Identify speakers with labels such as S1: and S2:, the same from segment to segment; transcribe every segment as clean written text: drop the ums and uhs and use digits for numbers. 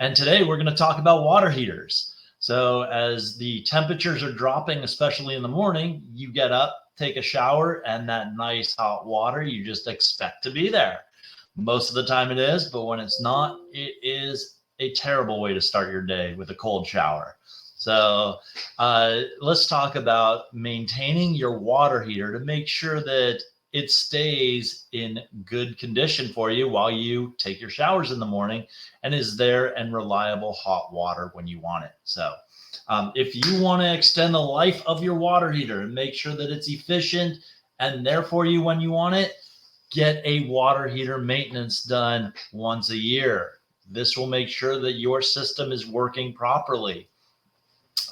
S1: And today we're going to talk about water heaters. So as the temperatures are dropping, especially in the morning, you get up, take a shower, and that nice hot water, you just expect to be there. Most of the time it is, but when it's not, it is a terrible way to start your day with a cold shower. So let's talk about maintaining your water heater to make sure that it stays in good condition for you while you take your showers in the morning and is there and reliable hot water when you want it. So if you want to extend the life of your water heater and make sure that it's efficient and there for you when you want it, get a water heater maintenance done once a year. This will make sure that your system is working properly.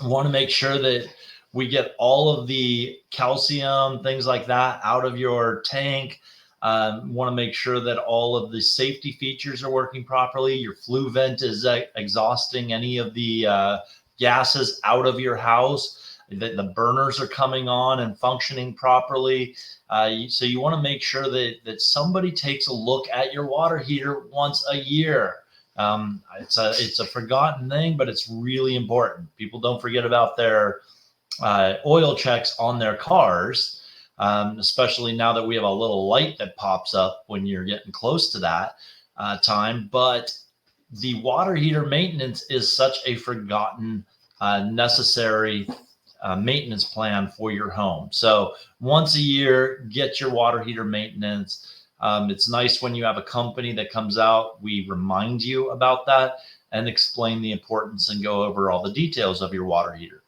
S1: I want to make sure that we get all of the calcium, things like that, out of your tank. Want to make sure that all of the safety features are working properly. Your flue vent is exhausting any of the gases out of your house, that the burners are coming on and functioning properly. So you want to make sure that somebody takes a look at your water heater once a year. It's a forgotten thing, but it's really important. People don't forget about their oil checks on their cars, especially now that we have a little light that pops up when you're getting close to that time. But the water heater maintenance is such a forgotten, necessary maintenance plan for your home. So once a year, get your water heater maintenance. It's nice when you have a company that comes out, we remind you about that and explain the importance and go over all the details of your water heater.